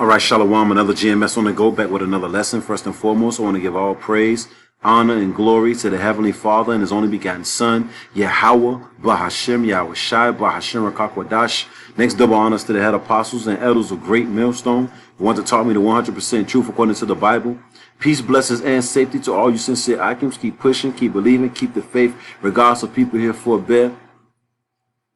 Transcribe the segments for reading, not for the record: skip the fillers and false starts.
All right, Shalom, another GMS on the go, back with another lesson. First and foremost, I want to give all praise, honor, and glory to the Heavenly Father and His only begotten Son, Yahweh, Bahashem, Yahweh Shai, Bahashem, Rakakwadash. Next, double honors to the head apostles and elders of Great Millstone, the ones that taught me the 100% truth according to the Bible. Peace, blessings, and safety to all you sincere icons. Keep pushing, keep believing, keep the faith, regardless of people here for a bit.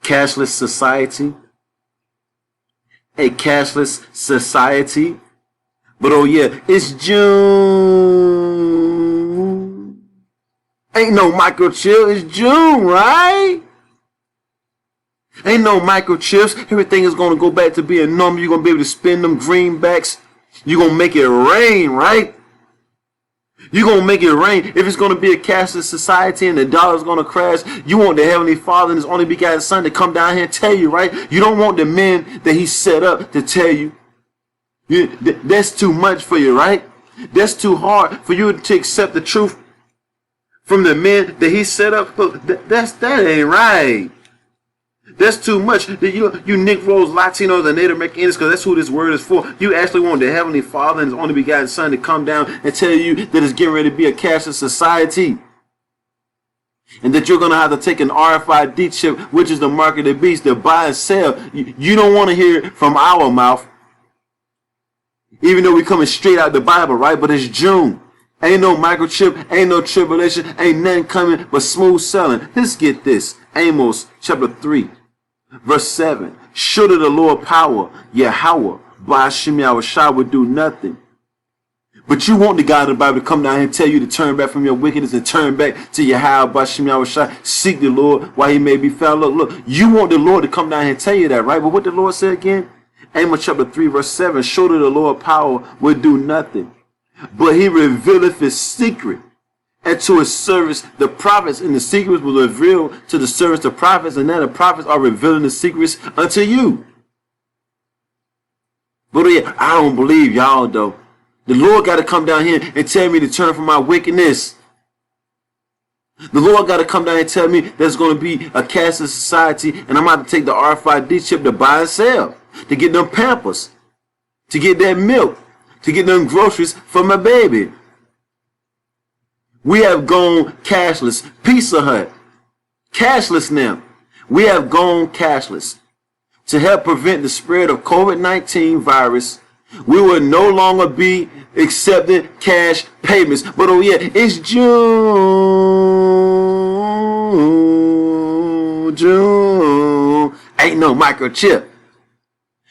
Cashless society. A cashless society. But oh yeah, it's June. Ain't no microchip, it's June, right? Ain't no microchips. Everything is going to go back to being normal. You're going to be able to spend them greenbacks. You're going to make it rain, right? You're going to make it rain. If it's going to be a cashless society and the dollar's going to crash, you want the Heavenly Father and His only begotten Son to come down here and tell you, right? You don't want the men that He set up to tell you. That's too much for you, right? That's too hard for you to accept the truth from the men that He set up. That ain't right. That's too much. You Negroes, Latinos, and Native Americans, because that's who this word is for. You actually want the Heavenly Father and His only begotten Son to come down and tell you that it's getting ready to be a cashless society. And that you're going to have to take an RFID chip, which is the mark of the beast, to buy and sell. You don't want to hear it from our mouth. Even though we're coming straight out the Bible, right? But it's June. Ain't no microchip, ain't no tribulation, ain't nothing coming but smooth selling. Let's get this. Amos chapter 3. Verse 7, surely the Lord power, Yahweh, Bahashem Yahweh Shai would do nothing. But you want the God of the Bible to come down here and tell you to turn back from your wickedness and turn back to Yahweh, Bahashem Yahweh Shai. Seek the Lord while He may be found. Look, you want the Lord to come down here and tell you that, right? But what the Lord said again? Amos chapter 3, verse 7, surely the Lord power would do nothing. But He revealeth His secret. And to His servants, the prophets, and the secrets will reveal to the servants, the prophets, and now the prophets are revealing the secrets unto you. But yeah, I don't believe y'all though. The Lord got to come down here and tell me to turn from my wickedness. The Lord got to come down here and tell me there's going to be a cashless society, and I'm about to take the RFID chip to buy and sell, to get them Pampers, to get that milk, to get them groceries for my baby. We have gone cashless. Pizza Hut. Cashless now. We have gone cashless. To help prevent the spread of COVID-19 virus, we will no longer be accepting cash payments. But oh yeah, it's June. Ain't no microchip.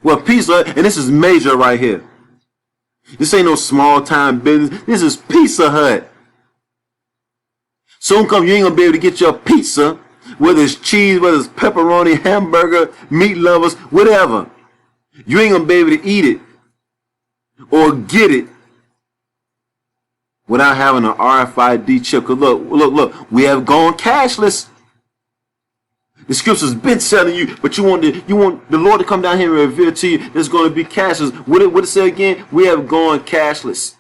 Well, Pizza Hut, and this is major right here. This ain't no small time business. This is Pizza Hut. Soon come you ain't gonna be able to get your pizza, whether it's cheese, whether it's pepperoni, hamburger, meat lovers, whatever. You ain't gonna be able to eat it or get it without having an RFID chip. Cause look, we have gone cashless. The scripture's been telling you, but you want the Lord to come down here and reveal to you there's gonna be cashless. What it say again? We have gone cashless.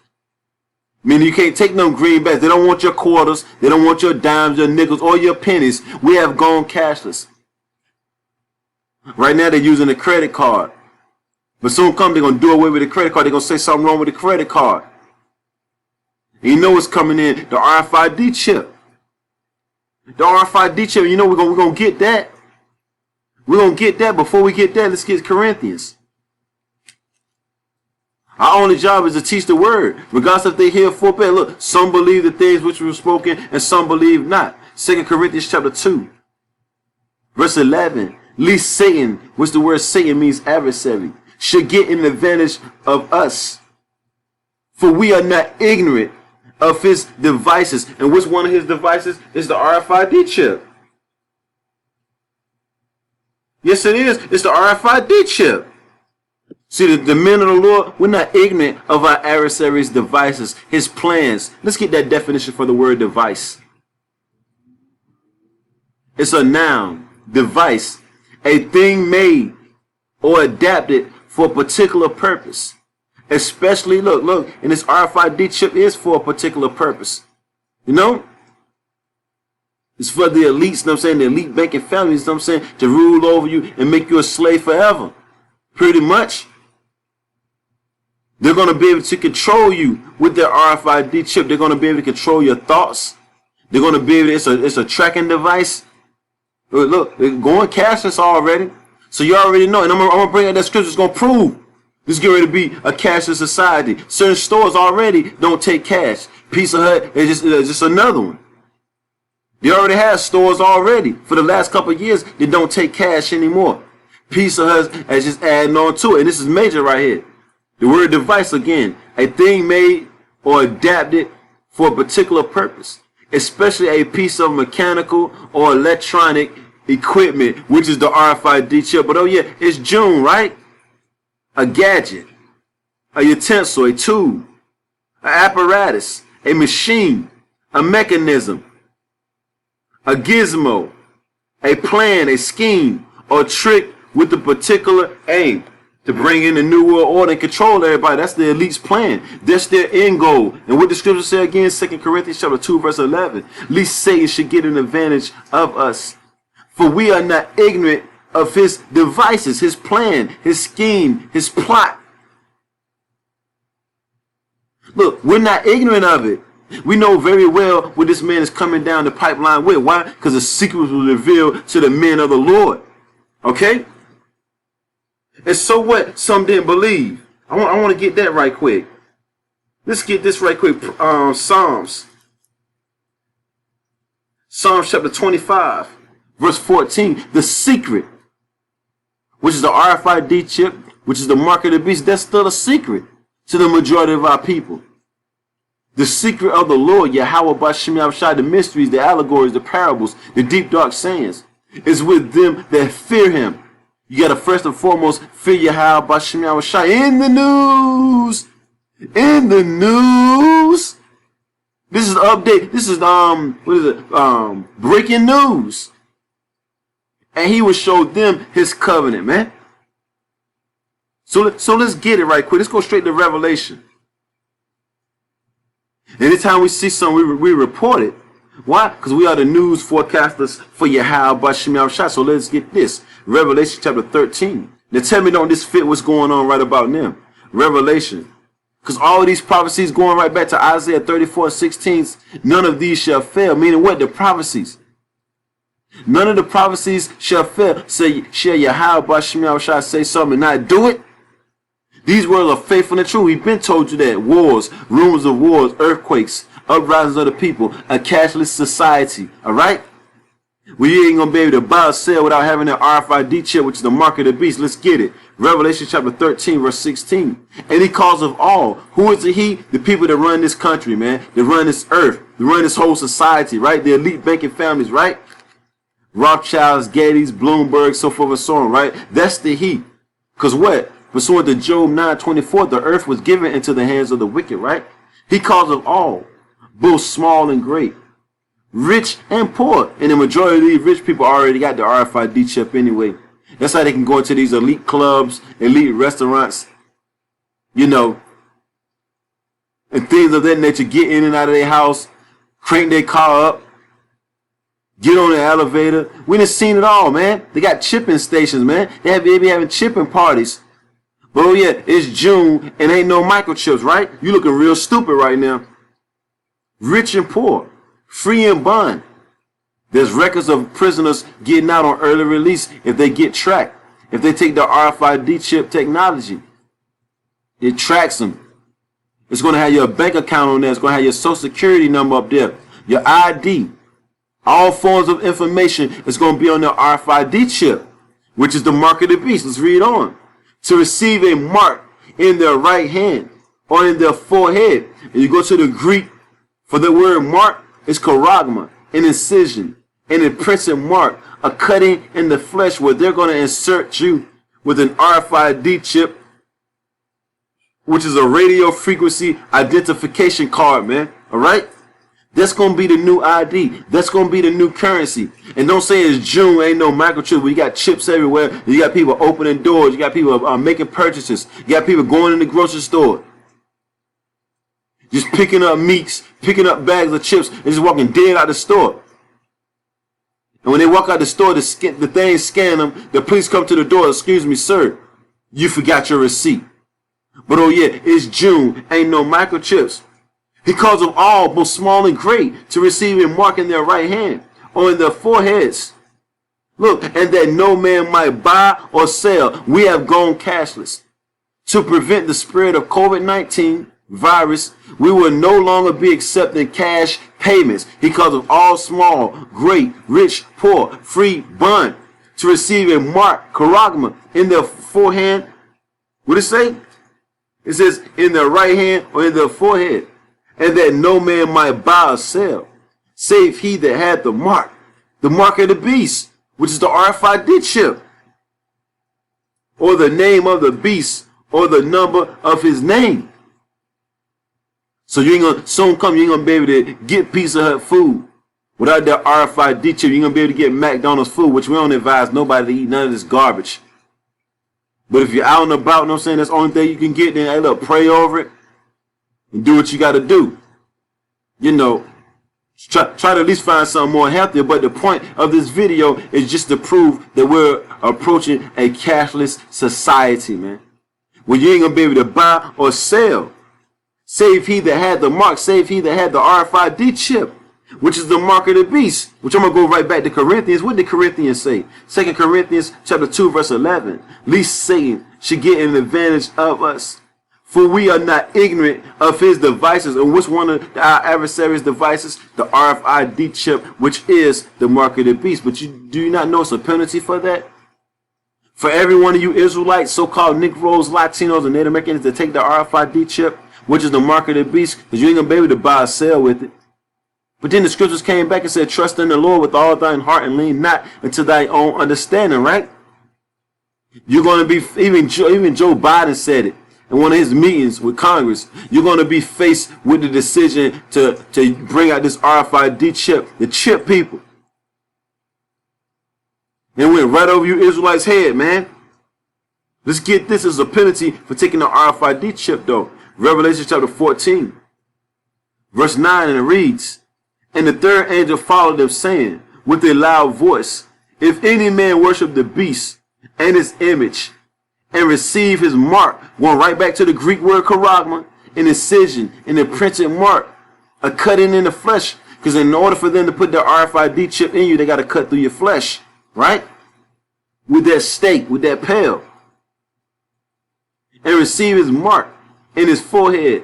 Meaning you can't take them greenbacks. They don't want your quarters. They don't want your dimes, your nickels, or your pennies. We have gone cashless. Right now they're using a credit card. But soon come they're going to do away with the credit card. They're going to say something wrong with the credit card. And you know what's coming in? The RFID chip. The RFID chip, you know we're going to get that. We're going to get that. Before we get that, let's get Corinthians. Our only job is to teach the word, regardless if they hear full pay. Look, some believe the things which were spoken, and some believe not. 2 Corinthians chapter 2, verse 11. Lest Satan, which the word Satan means adversary, should get an advantage of us. For we are not ignorant of his devices. And which one of his devices is the RFID chip? Yes, it is. It's the RFID chip. See, the men of the Lord, we're not ignorant of our adversary's devices, his plans. Let's get that definition for the word device. It's a noun, device, a thing made or adapted for a particular purpose. Especially, look, and this RFID chip is for a particular purpose. You know? It's for the elites, you know what I'm saying, the elite banking families, you know what I'm saying, to rule over you and make you a slave forever. Pretty much. They're going to be able to control you with their RFID chip. They're going to be able to control your thoughts. They're going to be able to, it's a tracking device. Look, they're going cashless already. So you already know. And I'm going to bring out that scripture. It's going to prove this is getting ready to be a cashless society. Certain stores already don't take cash. Pizza Hut is just another one. They already have stores already. For the last couple of years, they don't take cash anymore. Pizza Hut is just adding on to it. And this is major right here. The word device again. A thing made or adapted for a particular purpose. Especially a piece of mechanical or electronic equipment, which is the RFID chip. But oh yeah, it's June, right? A gadget, a utensil, a tool, an apparatus, a machine, a mechanism, a gizmo, a plan, a scheme, or trick with a particular aim to bring in the new world order and control everybody. That's the elite's plan. That's their end goal. And what the scripture say again, 2 Corinthians chapter 2, verse 11, least Satan should get an advantage of us. For we are not ignorant of his devices, his plan, his scheme, his plot. Look, we're not ignorant of it. We know very well what this man is coming down the pipeline with. Why? Because the secret was revealed to the men of the Lord. Okay? And so what? Some didn't believe. I want to get that right quick. Let's get this right quick. Psalms chapter 25, verse 14. The secret, which is the RFID chip, which is the mark of the beast, that's still a secret to the majority of our people. The secret of the Lord, Yahweh B'Shem Yahushua, the mysteries, the allegories, the parables, the deep dark sayings, is with them that fear him. You got to first and foremost fear Yahweh B'Shem Yahushua. In the news. In the news. This is an update. This is what is it? Breaking news. And he will show them his covenant, man. So let's get it right quick. Let's go straight to Revelation. Anytime we see something, we report it. Why? Because we are the news forecasters for Yahweh B'Shem Yahushua. So let's get this. Revelation chapter 13. Now tell me, don't this fit what's going on right about now? Revelation. Because all of these prophecies going right back to Isaiah 34:16. None of these shall fail. Meaning what? The prophecies. None of the prophecies shall fail. Say, shall Yahweh B'Shem Yahushua say something and not do it? These words are faithful and true. We've been told you that. Wars, rumors of wars, earthquakes, uprisings of the people, a cashless society. Alright? We ain't going to be able to buy or sell without having that RFID chip, which is the mark of the beast. Let's get it. Revelation chapter 13, verse 16. And he calls of all. Who is it he? The people that run this country, man. That run this earth. That run this whole society, right? The elite banking families, right? Rothschilds, Gettys, Bloomberg, so forth and so on, right? That's the he. Because what? Pursuant to Job 9:24, the earth was given into the hands of the wicked, right? He calls of all, both small and great, rich and poor. And the majority of these rich people already got the RFID chip anyway. That's how they can go into these elite clubs, elite restaurants, you know, and things of that nature, get in and out of their house, crank their car up, get on the elevator. We done seen it all, man. They got chipping stations, man. They be having chipping parties. But oh yeah, it's June and ain't no microchips, right? You looking real stupid right now. Rich and poor, free and bond. There's records of prisoners getting out on early release if they get tracked. If they take the RFID chip technology, it tracks them. It's going to have your bank account on there. It's going to have your social security number up there, your ID. All forms of information is going to be on the RFID chip, which is the mark of the beast. Let's read on. To receive a mark in their right hand or in their forehead. And you go to the Greek for the word mark, it's charagma, an incision, an imprinted mark, a cutting in the flesh where they're going to insert you with an RFID chip, which is a radio frequency identification card, man. All right? That's going to be the new ID. That's going to be the new currency. And don't say it's June, ain't no microchip. You got chips everywhere. You got people opening doors. You got people making purchases. You got people going in the grocery store. Just picking up meats, picking up bags of chips, and just walking dead out the store. And when they walk out the store, the thing scan them. The police come to the door. Excuse me, sir. You forgot your receipt. But oh yeah, it's June. Ain't no microchips. He calls them all, both small and great, to receive a mark in their right hand or in their foreheads. Look, and that no man might buy or sell. We have gone cashless. To prevent the spread of COVID-19 virus, we will no longer be accepting cash payments. He calls them all small, great, rich, poor, free, bond, to receive a mark, charagma, in their forehand. What does it say? It says in their right hand or in their forehead. And that no man might buy or sell, save he that had the mark of the beast, which is the RFID chip, or the name of the beast, or the number of his name. So you ain't gonna soon come, you ain't gonna be able to get Pizza Hut food without that RFID chip. You ain't gonna be able to get McDonald's food, which we don't advise nobody to eat none of this garbage. But if you're out and about, you know what I'm saying, that's the only thing you can get, then hey look, pray over it and do what you gotta do. You know, try to at least find something more healthier. But the point of this video is just to prove that we're approaching a cashless society, man. Where you ain't gonna be able to buy or sell, save he that had the mark, save he that had the RFID chip, which is the mark of the beast. Which I'm gonna go right back to Corinthians. What did Corinthians say? 2 Corinthians chapter 2 verse 11. Least Satan should get an advantage of us, for we are not ignorant of his devices. And which one of our adversaries' devices? The RFID chip, which is the mark of the beast. But do you not know it's a penalty for that? For every one of you Israelites, so-called Negroes, Latinos, and Native Americans that take the RFID chip, which is the mark of the beast, because you ain't going to be able to buy or sell with it. But then the scriptures came back and said, trust in the Lord with all thine heart and lean not into thy own understanding, right? You're going to be, even Joe Biden said it in one of his meetings with Congress, you're going to be faced with the decision to bring out this RFID chip, to chip people. And went right over you Israelites' head, man. Let's get this as a penalty for taking the RFID chip, though. Revelation chapter 14, verse 9, and it reads, and the third angel followed them, saying with a loud voice, if any man worship the beast and his image, and receive his mark, going right back to the Greek word charagma, an incision, an imprinted mark, a cutting in the flesh, because in order for them to put the RFID chip in you, they got to cut through your flesh, right? With that stake, with that pail, and receive his mark in his forehead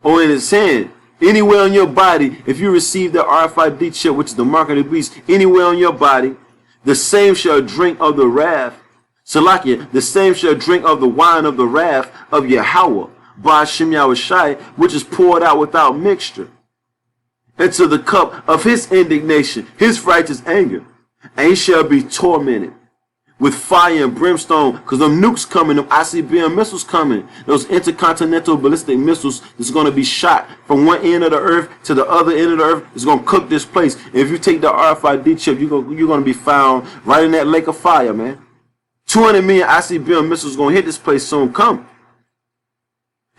or in his hand, anywhere on your body. If you receive the RFID chip, which is the mark of the beast, anywhere on your body, the same shall drink of the wrath. Salakia, the same shall drink of the wine of the wrath of Yahweh, Ba'ashem Yahushai, which is poured out without mixture, into the cup of his indignation, his righteous anger, and he shall be tormented with fire and brimstone, because them nukes coming, them ICBM missiles coming, those intercontinental ballistic missiles that's going to be shot from one end of the earth to the other end of the earth. It's going to cook this place. And if you take the RFID chip, you're going to be found right in that lake of fire, man. 200 million ICBM missiles going to hit this place soon. Come.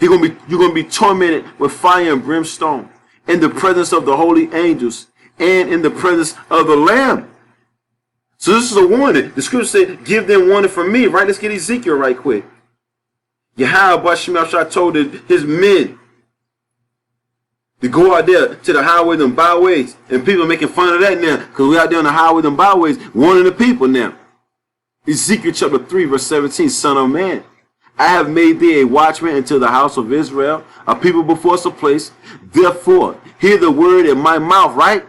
You're going to be tormented with fire and brimstone in the presence of the holy angels and in the presence of the Lamb. So this is a warning. The scripture said, give them warning from me, right? Let's get Ezekiel right quick. Yahweh Ba'ashem Yahushua told his men to go out there to the highways and byways. And people are making fun of that now, because we're out there on the highways and byways warning the people now. Ezekiel chapter 3 verse 17, son of man, I have made thee a watchman unto the house of Israel, a people before us a place. Therefore, hear the word in my mouth, right?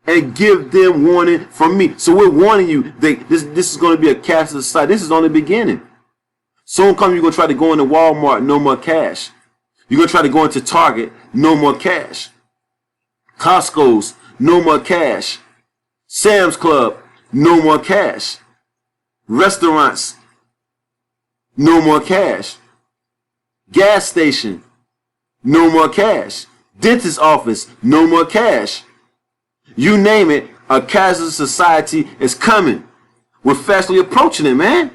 And give them warning from me. So we're warning you that this is going to be a cashless society. This is only the beginning. Soon come you're going to try to go into Walmart, no more cash. You're going to try to go into Target, no more cash. Costco's, no more cash. Sam's Club, no more cash. Restaurants, no more cash. Gas station, no more cash. Dentist office, no more cash. You name it, a cashless society is coming. We're fastly approaching it, man.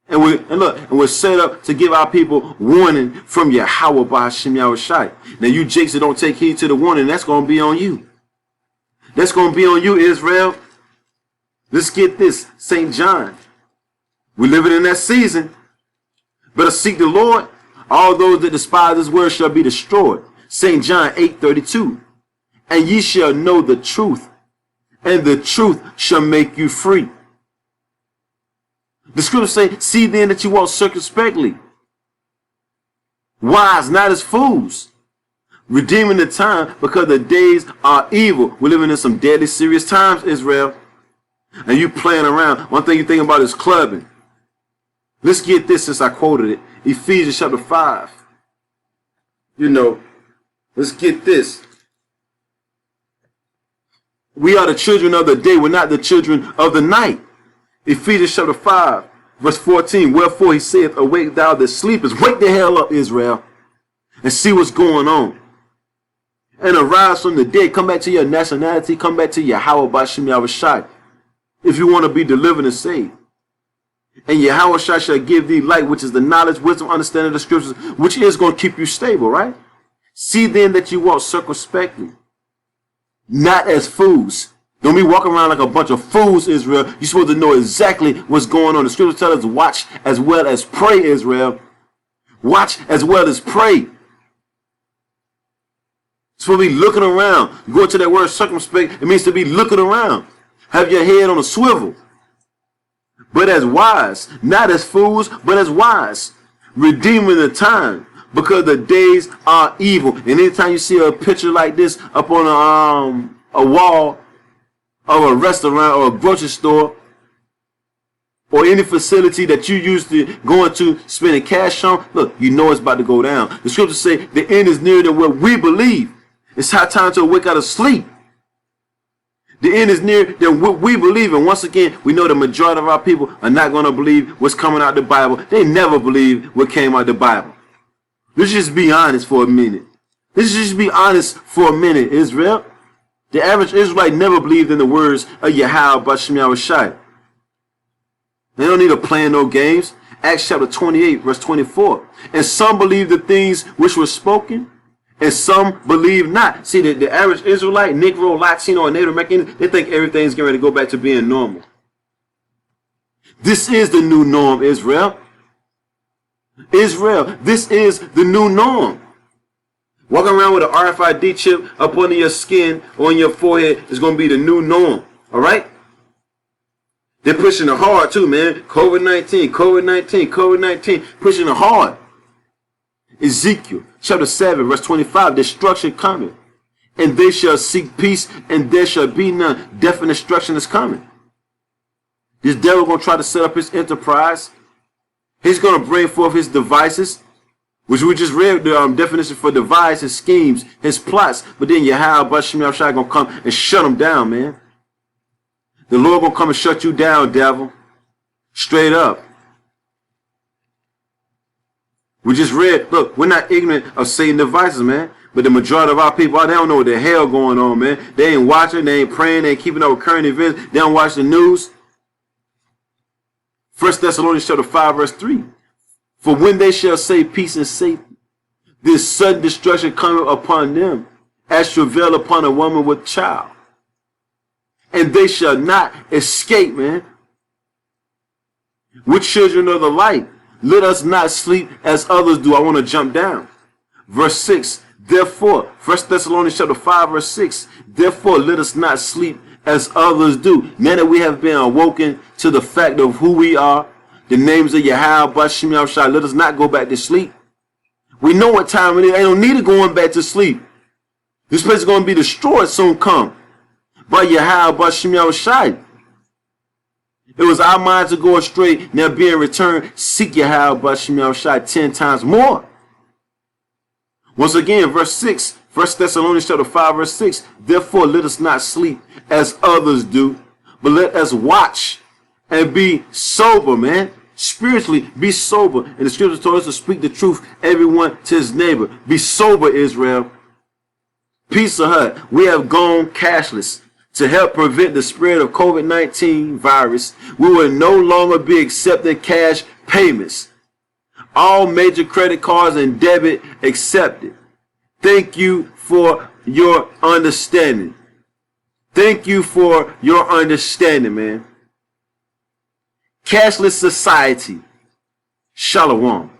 And we're set up to give our people warning from Yahweh Ba'ashem Yahushai. Now you jakes that don't take heed to the warning, that's going to be on you. That's going to be on you, Israel. Let's get this, St. John. We're living in that season. Better seek the Lord. All those that despise his word shall be destroyed. St. John 8:32. And ye shall know the truth, and the truth shall make you free. The scriptures say, see then that you walk circumspectly, wise, not as fools, redeeming the time, because the days are evil. We're living in some deadly serious times, Israel. And you playing around. One thing you think about is clubbing. Let's get this, since I quoted it. Ephesians chapter 5. Let's get this. We are the children of the day. We're not the children of the night. Ephesians chapter 5, verse 14. Wherefore he saith, awake thou that sleepest. Wake the hell up, Israel, and see what's going on. And arise from the dead. Come back to your nationality. Come back to Yahweh B'Shem Yahushai, if you want to be delivered and saved. And Yahweh shall give thee light, which is the knowledge, wisdom, understanding of the scriptures, which is going to keep you stable, right? See then that you walk circumspectly, not as fools. Don't be walking around like a bunch of fools, Israel. You're supposed to know exactly what's going on. The scriptures tell us, watch as well as pray, Israel. Watch as well as pray. It's supposed to be looking around. You go into that word circumspect, it means to be looking around. Have your head on a swivel. But as wise, not as fools, but as wise, redeeming the time, because the days are evil. And anytime you see a picture like this up on a wall of a restaurant or a grocery store, or any facility that you used to go into spending cash on, look, you know it's about to go down. The scriptures say the end is nearer than what we believe. It's high time to wake out of sleep. The end is near than what we believe. And once again, we know the majority of our people are not going to believe what's coming out the Bible. They never believe what came out the Bible. Let's just be honest for a minute. Let's just be honest for a minute, Israel. The average Israelite never believed in the words of Yahweh B'Shem Yahushai. They don't need to play no games. Acts chapter 28, verse 24. And some believe the things which were spoken, and some believe not. See, the average Israelite, Negro, Latino, and Native American, they think everything's getting ready to go back to being normal. This is the new norm, Israel. Israel, this is the new norm. Walking around with an RFID chip up under your skin or on your forehead is going to be the new norm. All right? They're pushing it hard too, man. COVID-19, COVID-19, COVID-19, pushing it hard. Ezekiel chapter 7, verse 25, destruction coming. And they shall seek peace, and there shall be none. Death and destruction is coming. This devil going to try to set up his enterprise. He's going to bring forth his devices, which we just read the definition for device, his schemes, his plots. But then Yahweh B'Shem Yahushai going to come and shut them down, man. The Lord going to come and shut you down, devil. Straight up. We just read, look, we're not ignorant of Satan's devices, man. But the majority of our people, they don't know what the hell going on, man. They ain't watching, they ain't praying, they ain't keeping up with current events. They don't watch the news. 1 Thessalonians chapter 5, verse 3. For when they shall say peace and safety, this sudden destruction cometh upon them, as travail upon a woman with child. And they shall not escape, man. We're children of the light. Let us not sleep as others do. I want to jump down. Verse 6. Therefore, 1 Thessalonians chapter 5, verse 6. Therefore, let us not sleep as others do. Now that we have been awoken to the fact of who we are, the names of Yahweh B'Shem Yahushai, let us not go back to sleep. We know what time it is. Ain't no need of going back to sleep. This place is going to be destroyed soon come. By Yahweh B'Shem Yahushai. It was our minds to go astray, now being returned. Seek Yahweh B'Shem Yahushai 10 times more. Once again, verse 6, 1 Thessalonians chapter 5, verse 6. Therefore, let us not sleep as others do, but let us watch and be sober, man. Spiritually, be sober. And the scripture told us to speak the truth, everyone to his neighbor. Be sober, Israel. Pizza Hut, we have gone cashless. To help prevent the spread of COVID-19 virus, we will no longer be accepting cash payments. All major credit cards and debit accepted. Thank you for your understanding. Thank you for your understanding, man. Cashless society. Shalom.